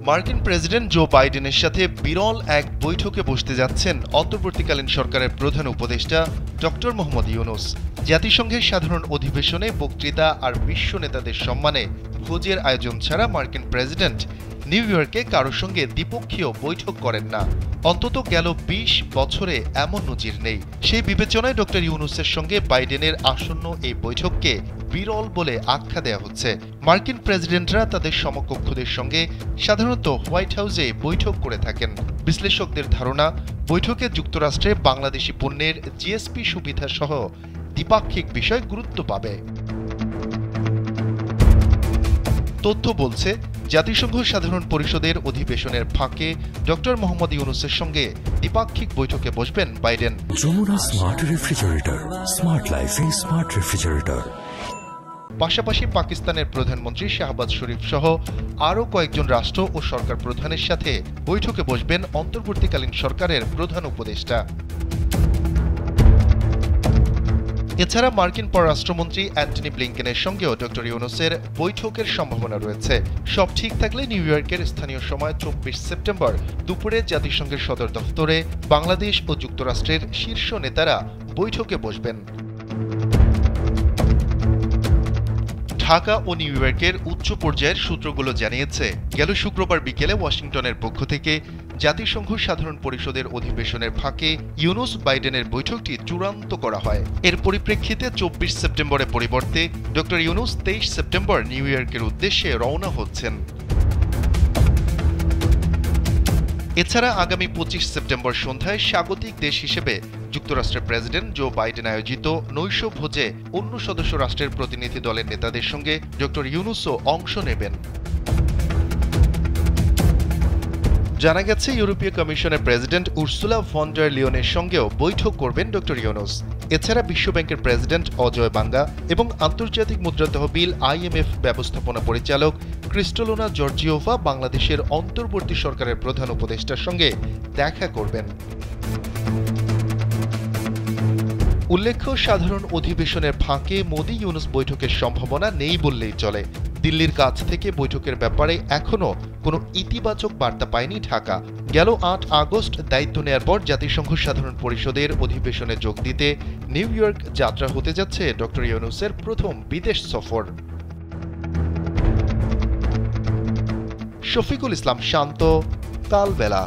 মার্কিন president Joe বাইডেনের সাথে বিরল এক বৈঠকে বসতে যাচ্ছেন অন্তর্বর্তীকালীন সরকারের প্রধান উপদেষ্টা ডক্টর মোহাম্মদ ইউনূস। জাতিসংঘের সাধারণ অধিবেশনে বক্তৃতা আর বিশ্ব নেতাদের সম্মানে ভোজের আয়োজন ছাড়া মার্কিন প্রেসিডেন্ট নিউ ইয়র্কে কারোর সঙ্গে দ্বিপক্ষীয় বৈঠক করেন না। অন্তত গেল ২০ বছরে এমন নজির নেই। সেই বিবেচনায় ডক্টর ইউনূসের সঙ্গে বাইডেনের আসন্ন এই বৈঠককে বিরল বলে আখ্যা দেওয়া হচ্ছে। মার্কিন প্রেসিডেন্টরা তাদের সমকক্ষদের সঙ্গে সাধারণত হোয়াইট হাউসে বৈঠক করে থাকেন। বিশ্লেষকদের ধারণা, বৈঠকে যুক্তরাষ্ট্রে বাংলাদেশি পণ্যের জিএসপি সুবিধা সহ দ্বিপাক্ষিক বিষয় গুরুত্ব পাবে। তথ্য বলছে, জাতিসংঘ সাধারণ পরিষদের অধিবেশনের ফাঁকে ডক্টর মোহাম্মদ ইউনূসের সঙ্গে দ্বিপাক্ষিক বৈঠকে বসবেন Biden. Jamuna smart refrigerator, smart লাইফে স্মার্ট রেফ্রিজারেটর। পাশাপাশি পাকিস্তানের প্রধানমন্ত্রী শাহবাজ শরীফ সহ আরও কয়েকজন রাষ্ট্র ও সরকার প্রধানের সাথে বৈঠকে বসবেন অন্তর্বর্তীকালীন সরকারের প্রধান উপদেষ্টা। এছাড়া মার্কিন পররাষ্ট্রমন্ত্রী অ্যান্টনি ব্লিংকেনের সঙ্গেও ডক্টর ইউনূসের বৈঠকের সম্ভাবনা রয়েছে। সব ঠিক থাকলে নিউ ইয়র্কের স্থানীয় সময় ২৪ সেপ্টেম্বর দুপুরে জাতিসংঘের সদর দফতরে বাংলাদেশ ও যুক্তরাষ্ট্রের শীর্ষ নেতারা বৈঠকে বসবেন। ঢাকা ও নিউ ইয়র্কের উচ্চ পর্যায়ের সূত্রগুলো জানিয়েছে, গেল শুক্রবার বিকেলে ওয়াশিংটনের পক্ষ থেকে জাতিসংঘ সাধারণ পরিষদের অধিবেশনের ফাঁকে ইউনূস বাইডেনের বৈঠকটি চূড়ান্ত করা হয়। এর পরিপ্রেক্ষিতে ২৪ সেপ্টেম্বরের পরিবর্তে ডক্টর ইউনূস ২৩ সেপ্টেম্বর নিউ ইয়র্কের উদ্দেশ্যে রওনা হচ্ছেন। এছাড়া আগামী ২৫ সেপ্টেম্বর সন্ধ্যায় স্বাগতিক দেশ হিসেবে যুক্তরাষ্ট্রের প্রেসিডেন্ট জো বাইডেন আয়োজিত নৈশ ভোজে অন্য সদস্য রাষ্ট্রের প্রতিনিধি দলের নেতাদের সঙ্গে ডক্টর ইউনূসও অংশ নেবেন। জানা গেছে, ইউরোপীয় কমিশনের প্রেসিডেন্ট উর্সুলা ভন ডার লিয়নের সঙ্গেও বৈঠক করবেন ডক্টর ইউনূস। এছাড়া বিশ্বব্যাংকের প্রেসিডেন্ট অজয় বাঙ্গা এবং আন্তর্জাতিক মুদ্রা তহবিল IMF ব্যবস্থাপনা পরিচালক ক্রিস্টালোনা জর্জিওভা বাংলাদেশের অন্তর্বর্তী সরকারের প্রধান উপদেষ্টার সঙ্গে দেখা করবেন। উল্লেখ্য, সাধারণ অধিবেশনের ফাঁকে মোদি ইউনূস বৈঠকের সম্ভাবনা নেই বললেই চলে। দিল্লির কাছ থেকে বৈঠকের ব্যাপারে এখনও কোনো ইতিবাচক বার্তা পায়নি ঢাকা। গেল ৮ আগস্ট দায়িত্ব নেয়ার পর জাতিসংঘ সাধারণ পরিষদের অধিবেশনে যোগ দিতে নিউ ইয়র্ক যাত্রা হতে যাচ্ছে ডক্টর ইউনূসের প্রথম বিদেশ সফর। শফিকুল ইসলাম শান্ত, কালবেলা।